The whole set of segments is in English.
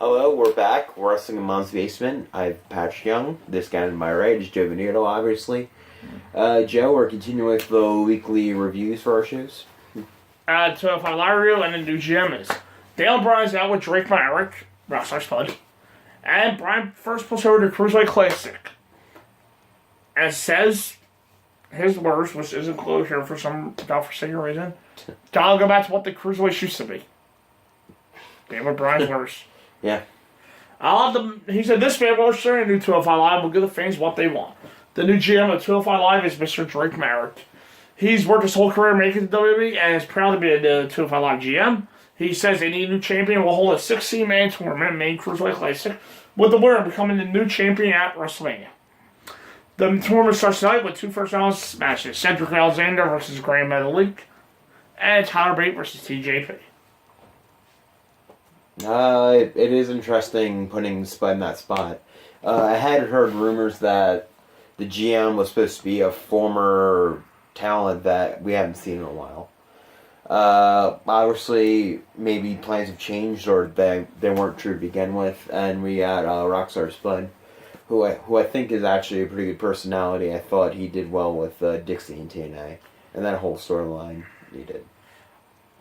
Hello, we're back. We're wrestling in Mom's Basement. I'm Patrick Young. This guy to my right is Joe Venuto, obviously. Joe, we're continuing with the weekly reviews for our shows. 205 Live Review, and the new GM is Dale Bryan's out with Drake Maverick, Wrestler Spud, and Bryan first pulls over to Cruiserweight Classic. And says his words, which isn't close here for some godforsaken reason, gotta go back to what the Cruiserweights used to be. Damn what Bryan's words. Yeah. He said, this man will share a new 205 Live will give the fans what they want. The new GM of 205 Live is Mr. Drake Maverick. He's worked his whole career making the WWE and is proud to be the 205 Live GM. He says they need a new champion will hold a 16-man tournament named Cruiserweight Classic, with the winner becoming the new champion at WrestleMania. The tournament starts tonight with two first-round matches: Cedric Alexander versus Grand Metalik, and Tyler Bate versus TJP. It is interesting putting Spud in that spot. I had heard rumors that the GM was supposed to be a former talent that we haven't seen in a while. Obviously, maybe plans have changed or they weren't true to begin with, and we had Rockstar Spud, who I think is actually a pretty good personality. I thought he did well with Dixie and TNA, and that whole storyline he did.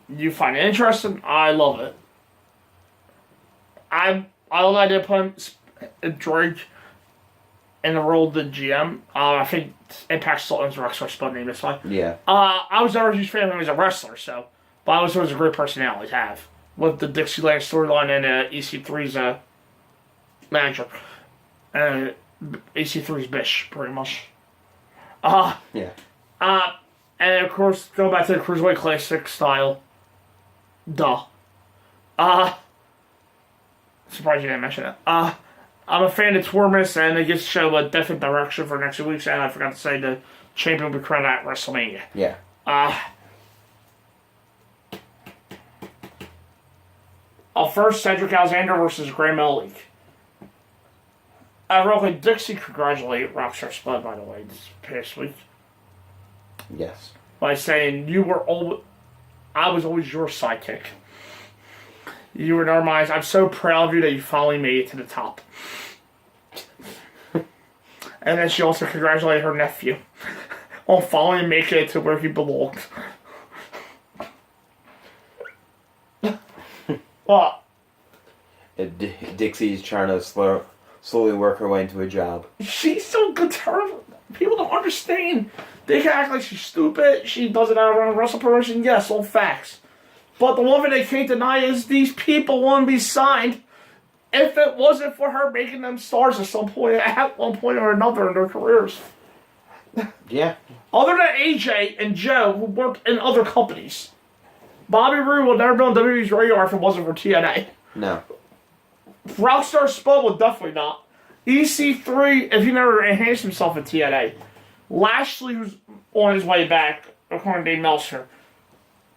You find it interesting? I love it. I love the idea of putting Drake in the role of the GM. I think Impact still owns Rockstar Spud name this time. Yeah. I was never a huge fan of him as a wrestler, but I was always a great personality to have with the Dixieland storyline and EC3's manager. EC3's Bish, pretty much. Yeah. And of course, go back to the Cruiserweight Classic style. Duh. Surprised you didn't mention it. I'm a fan of tournaments, and it gets to show a definite direction for next week's, and I forgot to say the champion will be crowned at WrestleMania. Yeah. First, Cedric Alexander versus Grand Metalik. Real quick, Dixie congratulated Rockstar Spud, by the way, this past week. Yes. By saying, I was always your sidekick. You were in our minds. I'm so proud of you that you finally made it to the top. And then she also congratulated her nephew on finally making it to where he belonged. Well, Dixie's trying to slowly work her way into a job. she's so good to her. People don't understand. They can act like she's stupid. She does it out around wrestle promotion. Yes, all facts. But the one thing they can't deny is these people want to be signed. If it wasn't for her making them stars at one point or another in their careers. Yeah. Other than AJ and Joe, who worked in other companies. Bobby Roode would never be on WWE's radar if it wasn't for TNA. No. Rockstar Spud would definitely not. EC3, if he never enhanced himself at TNA. Lashley, who's on his way back, according to Dave Meltzer,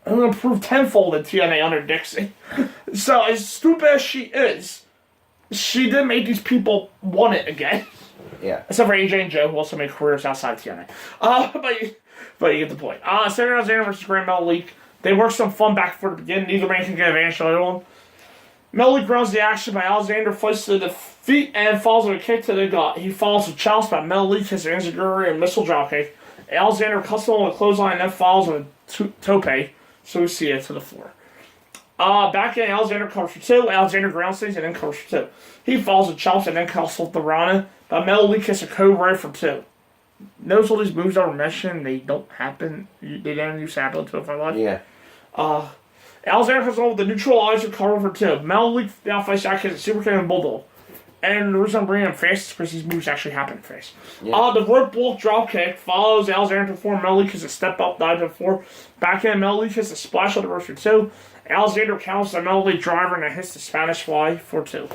who improved tenfold in TNA under Dixie. So, as stupid as she is, she did make these people want it again. Yeah. Except for AJ and Joe, who also made careers outside of TNA. But you get the point. Cedric Alexander versus Grand Metalik. They worked some fun back and forth at the beginning. Neither man can get advantage of the other one. Metalik grounds the action by Alexander, fights to the feet, and falls with a kick to the gut. He falls with challenge by Metalik, his enziguri, and missile dropkick. Alexander cuts him with a clothesline and then falls with a tope. So we see it to the floor. Back in, Alexander covers for two. Alexander ground stays and then covers for two. He falls with chomps and then cuts with the Rana. But Metalik hits a cobra for two. Notice all these moves that were mentioned, they don't happen. They didn't used to happen until if I like. Yeah. Alexander comes on with the neutralizer cover for two. Metalik now fights back hits a super kick and bulldog. And the reason I'm bringing him fast is because these moves actually happen fast. Yeah. The rope block drop kick follows Alexander to four. Metalik has a step up dive to four. Back in, Metalik has a splash on the reverse for two. Alexander counters the Metalik driver and then hits the Spanish fly for two.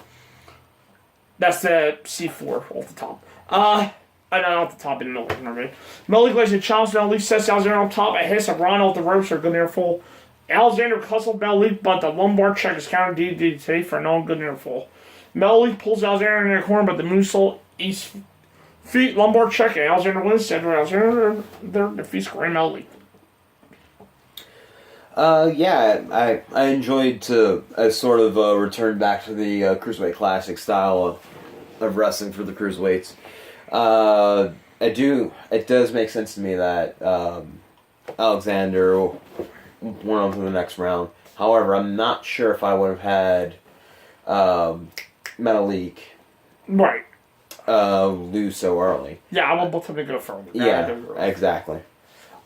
That's the C4 off the top. I know off the top in the middle. Metalik lays a challenge. Metalik sets Alexander on top and hits a Rhino off the ropes for good near full. Alexander cuts off Metalik, but the lumbar check is countered DDT for no good near full. Metalik pulls Alexander in the corner, but the moonsault east feet lumbar check, and Alexander wins. Cedric Alexander defeats Grand Metalik. Yeah, I enjoyed to sort of return back to the Cruiserweight Classic style of wrestling for the Cruiserweights. It does make sense to me that Alexander went on to the next round. However, I'm not sure if I would have had Metalik Right. lose so early. Yeah, I want both of them to go further. Yeah, exactly.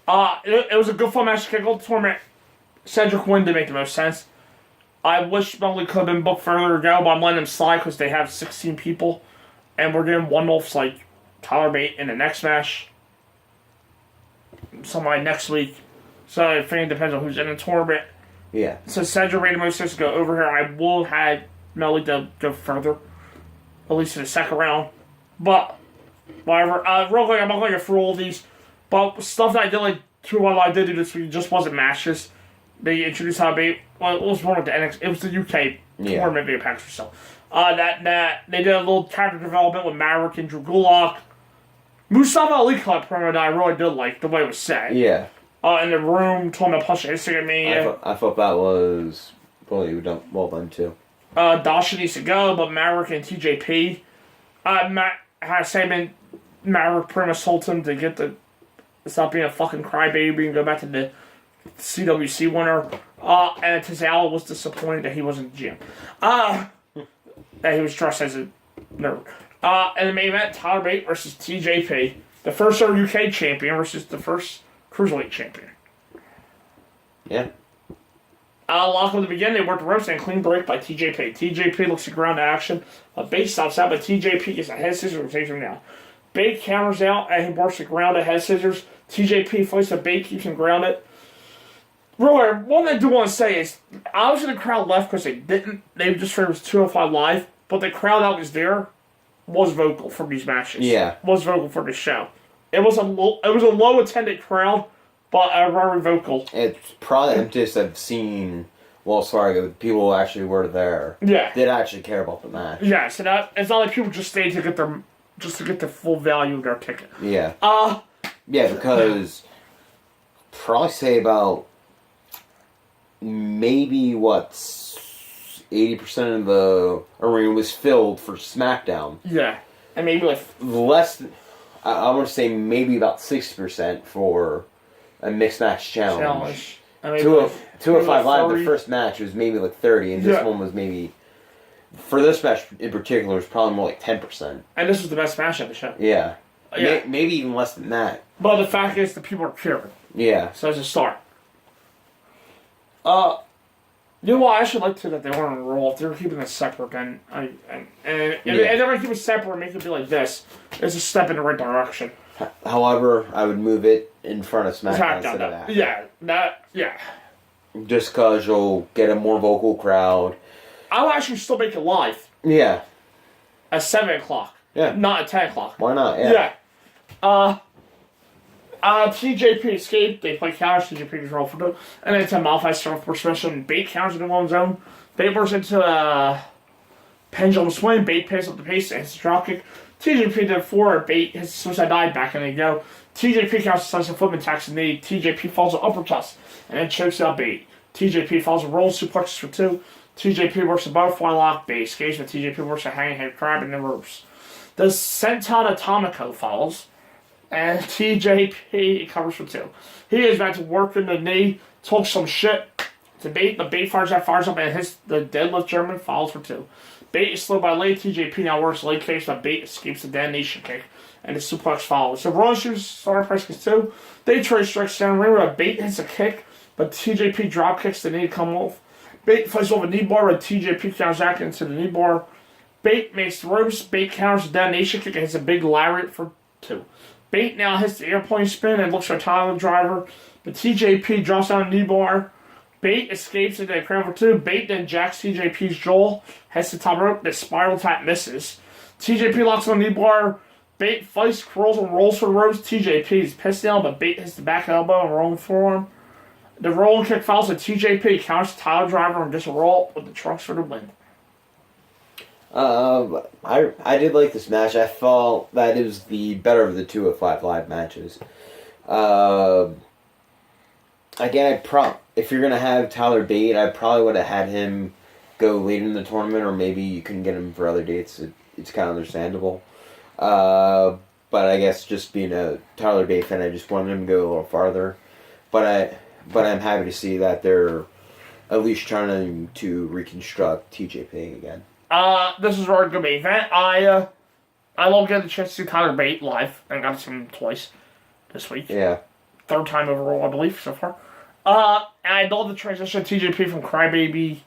It was a good fun match to kick off the tournament. Cedric win didn't make the most sense. I wish Metalik could have been booked further ago, but I'm letting them slide because they have 16 people. And we're getting one-offs like Tyler Bate in the next match. Somebody next week. So I think it depends on who's in the tournament. Yeah. So Cedric made the most sense to go over here. I will have Metalik to go further. At least in the second round. But, whatever. Real quick, I'm not going to go through all these. But stuff that I did like I did do this week just wasn't matches. They introduced how Bate. Well, it was one of the NXT. It was the UK tournament video package for so. That they did a little character development with Maverick and Drew Gulak. Mustafa Ali cut promo that I really did like the way it was said. Yeah. In the room, told him to punch the Instagram me. I thought that was really well done too. Dasha needs to go, but Maverick and TJP. Matt had a segment. Maverick pretty much told him to stop being a fucking crybaby and go back to the CWC winner. And Tozawa was disappointed that he wasn't the GM. That he was dressed as a nerd. And the main event, Tyler Bate versus TJP. The first ever UK champion versus the first Cruiserweight champion. Yeah. Lock at the beginning, they worked the ropes and clean break by TJP. TJP looks to ground to action. Bate stops out, but TJP gets a head scissors and takes him down. Bate counters out and he works the ground to head scissors. TJP fights the Bate, keeps him grounded. Really, one thing I do want to say is, I was in the crowd left because they just figured it was 205 Live, but the crowd that was there was vocal for these matches. Yeah. Was vocal for the show. It was a low attended crowd, but very vocal. It's probably I'm just I've seen Wells Fargo. People who actually were there. Yeah. Did actually care about the match. Yeah, so that it's not like people just stayed to get the full value of their ticket. Yeah. Yeah, because probably say about maybe 80% of the arena was filled for SmackDown. Yeah, and maybe like less. I want to say maybe about 60% for a mixed match challenge. I mean, 205 Live, the first match was maybe like 30, and this one was maybe, for this match in particular, was probably more like 10%. And this was the best match of the show. Yeah. Maybe even less than that. But the fact is, the people are cheering. Yeah. So it's a start. You know what? I actually like to that they weren't on Raw. If they were keeping it separate, and they're going to keep it separate and make it be like this, it's a step in the right direction. However, I would move it in front of SmackDown instead of that. Yeah. Just because you'll get a more vocal crowd. I'll actually still make it live. Yeah. At 7 o'clock. Yeah. Not at 10 o'clock. Why not? Yeah. TJP escaped. They play counters. TJP is roll for two. And then it's a Malphite start for special. And Bate counters in one zone. Bate works into a pendulum swing. Bate pays up the pace and hits a dropkick. TJP did 4. Bate hits a suicide dive back and they go. TJP counters slice a footman attacks the knee. TJP falls an upper toss and then chokes out Bate. TJP falls a roll suplexes for 2. TJP works a butterfly lock. Bate escapes, but TJP works a hanging head crab in the ropes. The Senton Atomico follows. And TJP covers for 2. He is about to work in the knee, talk some shit to Bate, but Bate fires up and hits the deadlift German, follows for 2. Bate is slowed by leg. TJP now works leg kicks, but Bate escapes the damnation kick, and the suplex follows. The Royal Shoes starter press gets 2. They trade strikes down ring, but Bate hits a kick, but TJP drop kicks the knee to come off. Bate fights over a knee bar, but TJP counters back into the knee bar. Bate makes the ropes. Bate counters the damnation kick and hits a big lariat for 2. Bate now hits the airplane spin and looks for a Tyler driver, but TJP drops down a knee bar. Bate escapes into the crowd for 2. Bate then jacks TJP's jaw, heads to the top rope, the spiral tap misses. TJP locks on the knee bar. Bate fights, crawls, and rolls for the ropes. TJP is pissed down, but Bate hits the back elbow and rolling forearm. The rolling kick follows a TJP, counters the Tyler driver and gets a roll with the trunks for the win. I did like this match. I felt that it was the better of the 205 Live matches. Again, if you're gonna have Tyler Bate, I probably would have had him go late in the tournament, or maybe you couldn't get him for other dates. It's kind of understandable. But I guess just being a Tyler Bate fan, I just wanted him to go a little farther. But I'm happy to see that they're at least trying to reconstruct TJP again. This is our good event. I love getting the chance to see Tyler Bate live. I got to see him twice this week. Yeah. Third time overall, I believe, so far. And I love the transition of TJP from Crybaby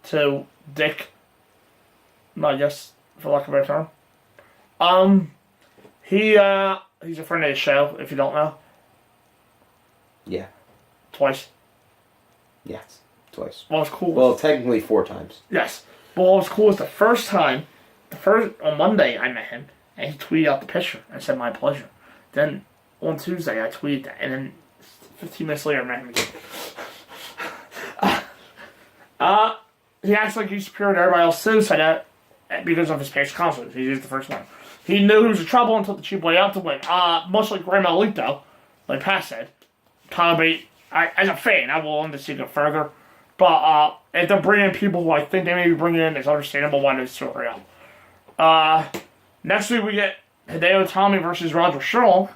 to Dick. I guess, for lack of a better term. He's a friend of the show, if you don't know. Yeah. Twice. Yes. Twice. What was cool? Well, technically 4 times. Yes. But what was cool was on Monday I met him, and he tweeted out the picture and said, "My pleasure." Then on Tuesday I tweeted that, and then 15 minutes later I met him again. He acts like he's superior to everybody else too, so that because of his past confidence, he's the first one. He knew he was in trouble and took the cheap way out to win. Much like Graham Elito, like Pat said, Tyler Bate, as a fan, I will want to see it further. But if they're bringing in people who I think they may be bringing in, it's understandable why this story out. Next week we get Hideo Itami versus Roger Strong.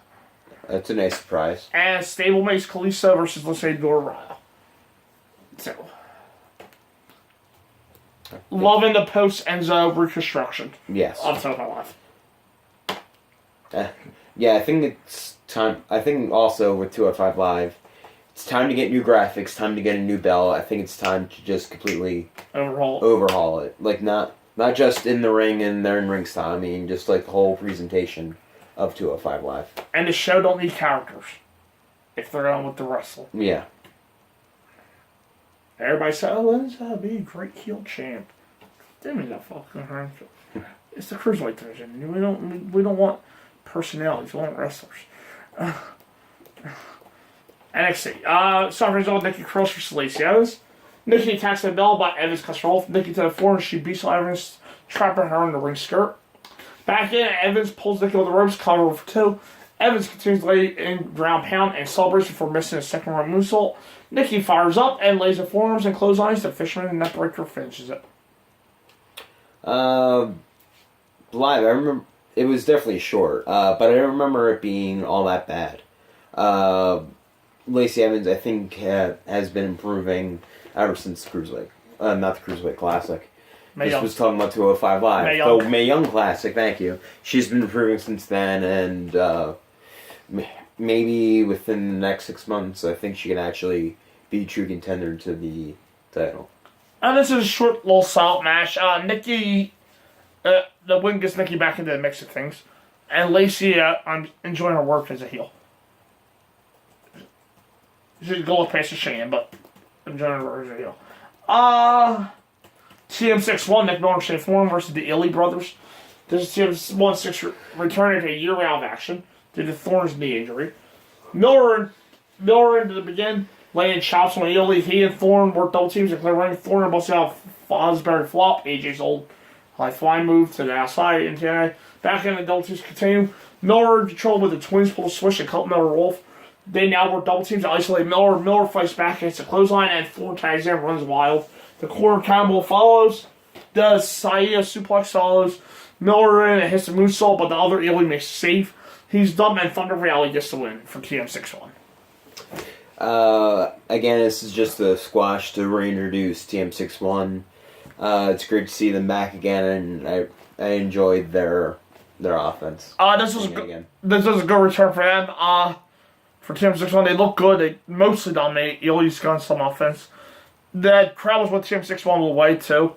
That's a nice surprise. And stablemates Kalisto versus Lince Dorado. So, loving the post-Enzo reconstruction. Yes. Of Total Life. Yeah, I think it's time. I think also with 205 Live, it's time to get new graphics, time to get a new belt. I think it's time to just completely overhaul it. Like, not just in the ring and their in-ring style. I mean, just like the whole presentation of 205 Live. And the show don't need characters if they're going with the wrestling. Yeah. Everybody said, "Oh, Enzo be a great heel champ." Damn it, that fucking hurt. It's the cruiserweight division. We don't want personalities. We want wrestlers. NXT. Some result Nikki Cross versus Lacey Evans. Nikki attacks the bell, but Evans cuts her off. Nikki to the floor and she beats Evans, trapping her in the ring skirt. Back in, Evans pulls Nikki on the ropes, cover for 2. Evans continues to lay in ground pound and celebrates before missing a second round moonsault. Nikki fires up and lays the forearms and clotheslines. The Fisherman Neckbreaker finishes it. Live, I remember it was definitely short, but I don't remember it being all that bad. Lacey Evans, I think, has been improving ever since the Cruiserweight. Not the Cruiserweight Classic. This was talking about 205 Live. Mae Young Classic, thank you. She's been improving since then, and maybe within the next 6 months, I think she can actually be a true contender to the title. This is a short little solid match. Nikki, the win gets Nikki back into the mix of things. And Lacey, I'm enjoying her work as a heel. She's going past the Shane, but I'm enjoying her work as a heel. TM6-1, Nick Miller and Shane Thorne versus the Illy brothers. This is TM1-6 returning to a year-round action due to Thorne's knee injury. Miller into the begin, laying chops on Illy. He and Thorne work double teams and clear ring. Thorne busting out Fosbury flop, AJ's old high flying move to the outside. Into back in the double teams continue. Miller in control with the twins pull the switch and cut Miller off. They now work double teams to isolate Miller. Miller fights back against the clothesline and Thorne tags in and runs wild. The corner combo follows. Does Saia suplex follows. Miller in and hits the moonsault, but the other Illy makes a save. He's done and Thunder Valley gets the win for TM6-1. Again, this is just a squash to reintroduce TM6-1. It's great to see them back again, and I enjoyed their offense. This was a good return for them. For TM6-1, they look good. They mostly dominate. Illy's got some offense. The crowd was with TM6-1 a little way too.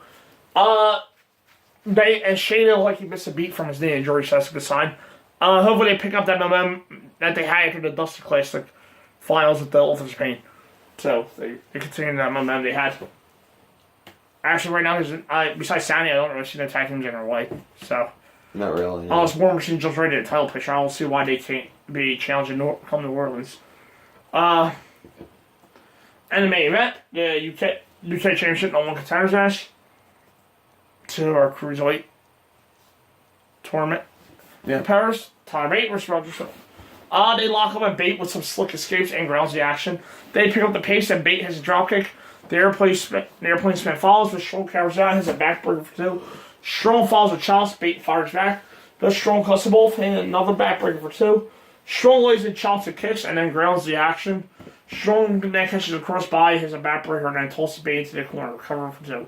Shane looked like he missed a beat from his knee injury, so that's a good sign. Hopefully they pick up that momentum that they had after the Dusty Classic finals with the Ultimate Pain. So they continue that momentum they had. Actually, right now, besides Sandy, I don't really see the tag teams in their way. So not really. No. Unless War Machine jumps right into the title picture, I don't see why they can't be challenging come New Orleans. And the main event, the UK Championship No 1 Contenders match to our Cruiserweight tournament. Yeah. Paris, Tyler Bate versus Roger Strong. They lock up a Bate with some slick escapes and grounds the action. They pick up the pace and Bate has a dropkick. The airplane spin follows, but Strong covers out, has a backbreaker for 2. Strong follows with Chalice, Bate fires back. But Strong cuts the both, and another backbreaker for 2. Strong lays in chops and kicks, and then grounds the action. Strong then catches a crossbody, has a backbreaker, and then tosses Bate into the corner, recovering for 2.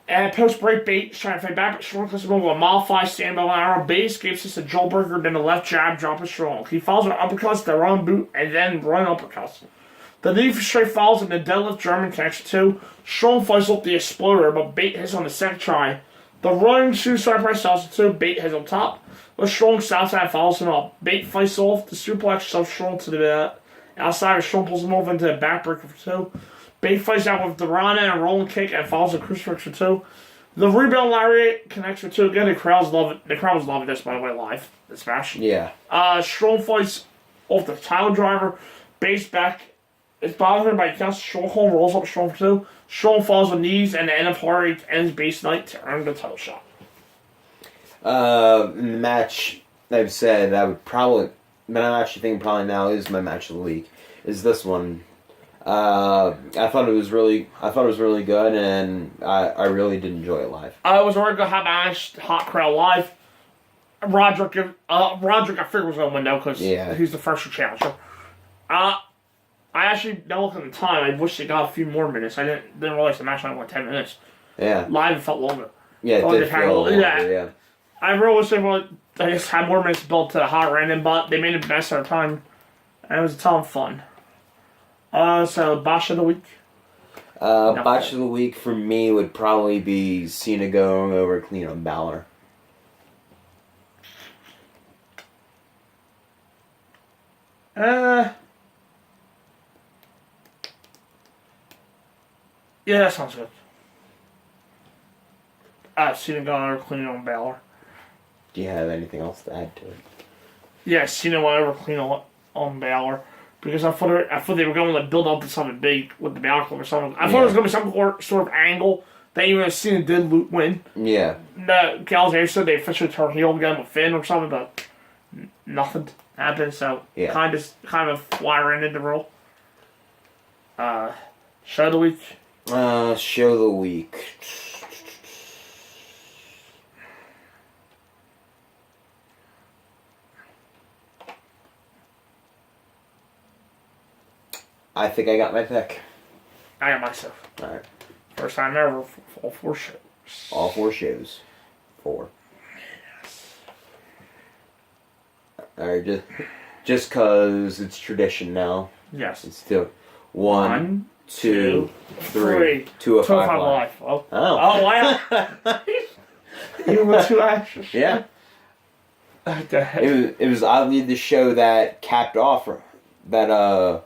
And post-break, Bate's trying to fight back, but Strong cuts the both with a modified standby arrow. Bate escapes this a jawbreaker, then a left jab, dropping Strong. He follows with uppercuts, the run boot, and then run uppercuts. The knee for straight falls and the deadlift German connects 2. Strong fights up the exploder, but Bate hits on the second try. The running suicide press also 2. Bate has on top, but Strong stops and follows him up. Bate fights off the suplex, shoves Strong to the outside, Strong pulls him over into the backbreaker for 2. Bate fights out with the Rana and a rolling kick and follows the crucifix for 2. The rebound lariat connects for 2. Again, the crowd was loving this, by the way, live. This match. Yeah. Strong fights off the tile driver. Bate's back. It's bothered him by counts. Strong rolls up Strong for 2. Strong falls with knees, and the end of Heartache ends Base Night to earn the title shot. In the match, I've said I would probably, but I'm actually thinking probably now is my match of the week. Is this one? I thought it was really good, and I really did enjoy it live. I was already gonna have match hot crowd live. Roderick, I figured was gonna win though because he's the first challenger. I actually, now looking at the time, I wish they got a few more minutes. I didn't realize the match only went 10 minutes. Yeah. Live, it felt longer. Yeah, it did feel longer, yeah. I really wish they would, I just had more minutes built to the hot random, but they made it the best of their time. And it was a ton of fun. So, Botch of the Week? Botch of the Week for me would probably be Cena going over clean on Balor. Yeah, that sounds good. Cena going over clean on Balor. Do you have anything else to add to it? Yeah, Cena went over clean on Balor. Because I thought they were going to build up to something big with the Balor Club or something. I thought it was going to be some sort of angle that even if Cena did win. Yeah. Calzare said they officially turned heel again with Finn or something, but nothing happened. So kind of flying into the role. Show of the week. Show of the week. I think I got my pick. I got myself. Alright. First time ever for all 4 shows. All 4 shows. 4. Yes. Alright, just cause it's tradition now. Yes. It's still 1, 2, 3. 205 live. Oh wow. You were 2 actions. Yeah. What the heck? It was oddly the show that capped off, that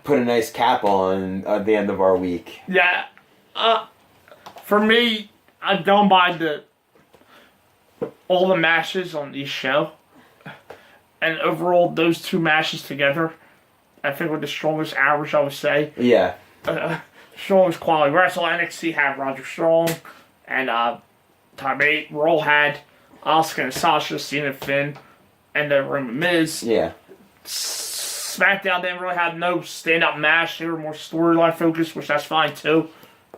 put a nice cap on at the end of our week. Yeah. For me, I've gone by all the matches on each show. And overall, those 2 matches together, I think were the strongest average, I would say. Yeah. Strongest quality wrestle. NXT had Roger Strong and Time 8. Raw had Asuka and Sasha, Cena, Finn, and the Roman Miz. Yeah. SmackDown didn't really have no stand-up match. They were more storyline focused, which that's fine too.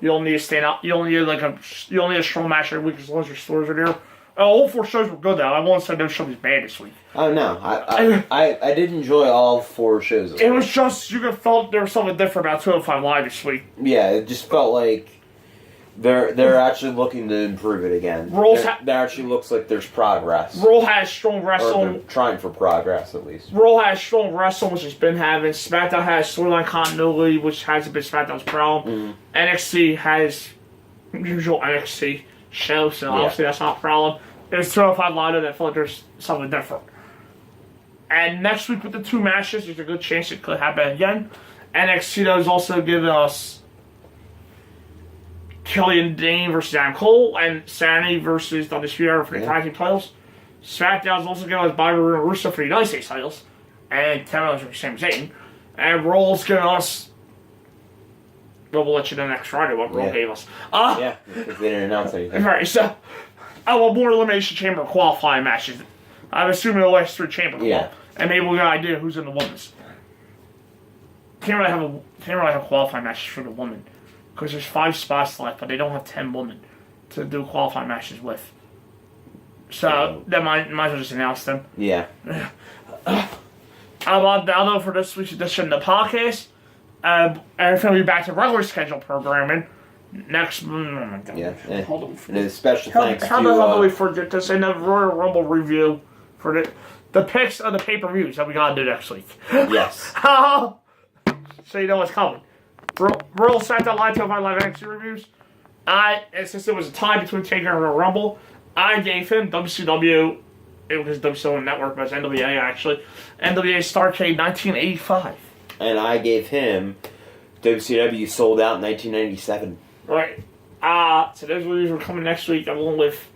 You don't need a stand-up. You don't need a strong match every week as long as your stories are there. All 4 shows were good though. I won't say no show was bad this week. Oh no, I did enjoy all 4 shows. It was just you felt there was something different about 205 Live this week. Yeah, it just felt like they're actually looking to improve it again. There actually looks like there's progress. Raw has strong wrestling. Or they're trying for progress at least. Raw has strong wrestling, which it's been having. SmackDown has storyline continuity, which hasn't been SmackDown's problem. NXT has usual NXT show, so obviously that's not a problem. There's 205 Live that felt like there's something different. And next week with the 2 matches, there's a good chance it could happen again. NXT is also giving us Killian Dane versus Adam Cole and Sanity versus the Undisputed Era for the tag team titles. SmackDown is also giving us Bobby Roode and Russo for the United States titles. And Kevin versus Sami Zayn. And Raw's giving us... Well, we'll let you know next Friday what Raw gave us. Yeah, because they didn't announce anything. Right, so... I want more Elimination Chamber qualifying matches. I'm assuming the last 3 Chamber. Yeah. And maybe we got an idea who's in the women's. Can't really have qualifying matches for the women. Because there's 5 spots left, but they don't have 10 women to do qualifying matches with. So, they might as well just announce them. Yeah. That'll do for this week's edition of the podcast. And it's going to be back to regular schedule programming next. Oh my God. Yeah. Hold on. And a special thanks How to... the hell do we forget this in the Royal Rumble review for the picks of the pay-per-views that we got to do next week? Yes. So you know what's coming. Royal SmackDown Live 205 Live NXT reviews. Since it was a tie between Taker and Royal Rumble, I gave him WCW. It was WCW Network, but it's NWA actually. NWA Starrcade 1985. And I gave him WCW Sold Out in 1997. Right. So those reviews are coming next week along with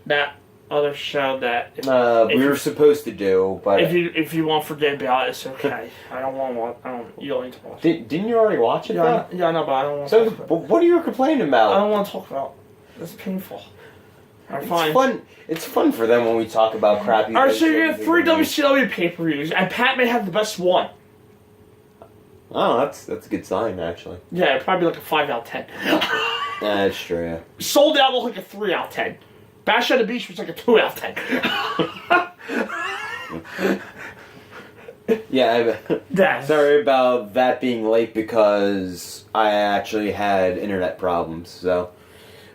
that other show that we were supposed to do, but if you want to forget about it, it's okay. You don't need to watch it. Didn't you already watch it? Yeah, I know, but I don't want to. So what are you complaining about? I don't want to talk about it. It's painful. It's fun. It's fun for them when we talk about crappy. Alright, so you get 3 WCW pay-per-views, and Pat may have the best one. Oh, that's a good sign, actually. Yeah, probably like a 5 out of 10. That's true. Yeah. Sold Out looked like a 3 out of 10. Bash at the Beach was like a 2 out of 10. Yeah, sorry about that being late because I actually had internet problems. So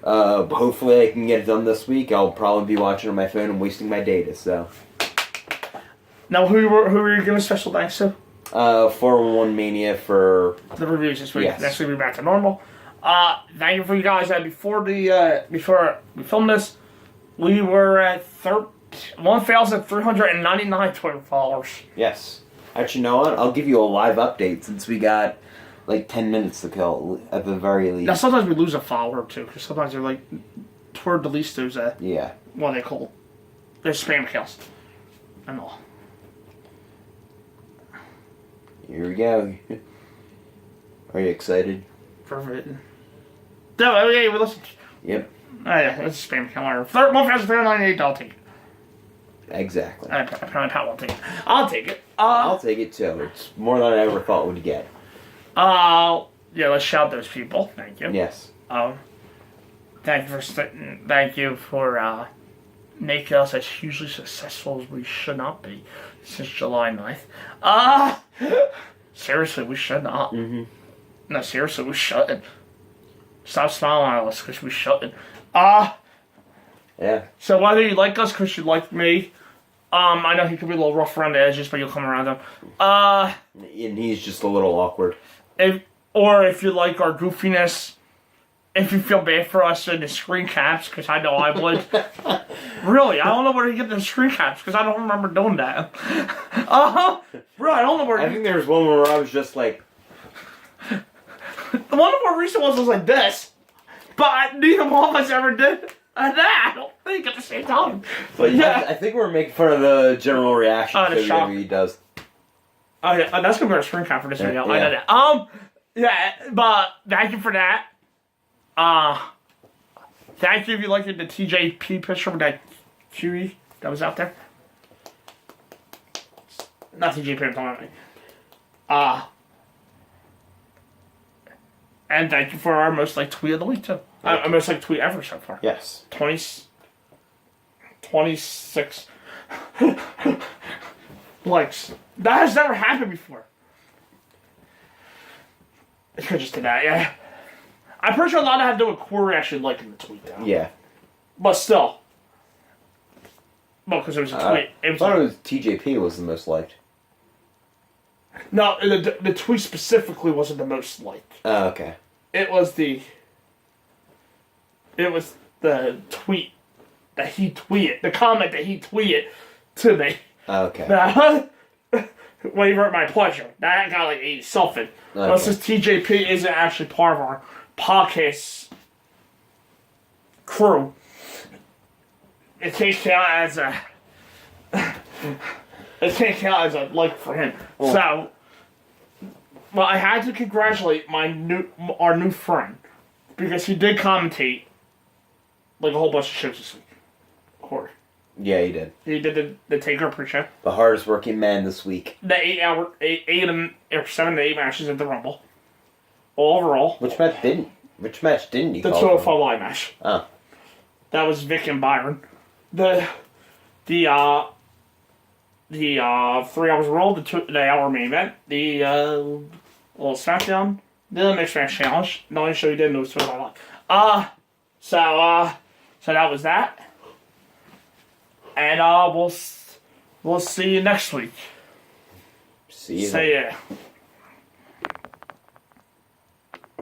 hopefully I can get it done this week. I'll probably be watching on my phone and wasting my data. So now, who are you giving special thanks to? 411 Mania for the reviews this week. Yes. Next week we'll be back to normal. Thank you for you guys. Before we filmed this, we were at 1,399 Twitter followers. Yes. Actually, you know what? I'll give you a live update since we got like 10 minutes to kill at the very least. Now, sometimes we lose a follower or two because sometimes they're like, Twitter deletes those, yeah. what they call their spam accounts and all. Here we go. Are you excited? Perfect. No, okay, we listen. Yep. Oh, yeah, that's a spam account. 1,398, I'll take it. Exactly. Apparently Pat won't take it. I'll take it. I'll take it too. It's more than I ever thought we'd get. Yeah, let's shout those people. Thank you. Yes. Thank you for making us as hugely successful as we should not be since July 9th. Seriously, we should not. Mm-hmm. No, seriously, we shouldn't. Stop smiling at us because we shouldn't. Yeah. So whether you like us because you like me, I know he could be a little rough around the edges, but you'll come around him. And he's just a little awkward. If you like our goofiness, if you feel bad for us in the screen caps, because I know I would. Really, I don't know where to get the screen caps, because I don't remember doing that. Bro, I don't know where. I think there was one where I was just like. The one of the more recent ones was like this, but neither one of us ever did that. I don't think at the same time. But yeah, I think we're making fun of the general reaction the shock. WWE does. Oh yeah, that's gonna be our screen cap for this video. Yeah. I know that. Yeah, but thank you for that. Thank you if you liked the TJP picture with that QE that was out there. Not TJP, I'm talking about. And thank you for our most liked tweet of the week too. Our most liked tweet ever so far. Yes. 26 likes. That has never happened before. I could just did that, yeah. I'm pretty sure a lot of that had to do with Corey actually liking the tweet, though. Yeah. But still. Well, because it was a tweet. I thought it was TJP was the most liked. No, the tweet specifically wasn't the most liked. Oh, okay. It was the tweet that he tweeted, the comment that he tweeted to me. Oh, okay. When he wrote my pleasure. That got like 80 something. Okay. Well, since TJP isn't actually part of our podcast crew, it can't count as a like for him. Oh. So, well, I had to congratulate our new friend because he did commentate like a whole bunch of shows this week. Corey. Yeah, he did. He did the Taker pre-show. The hardest working man this week. The 7 to 8 matches at the Rumble. Overall. Which match didn't he The call 205 for? Live match. Oh. That was Vic and Byron. The 3 hours Raw, the hour main event, the little SmackDown, the Mixed Match Challenge. The only show you didn't know was 205 Live. So that was that. And we'll see you next week. See you. So then. yeah.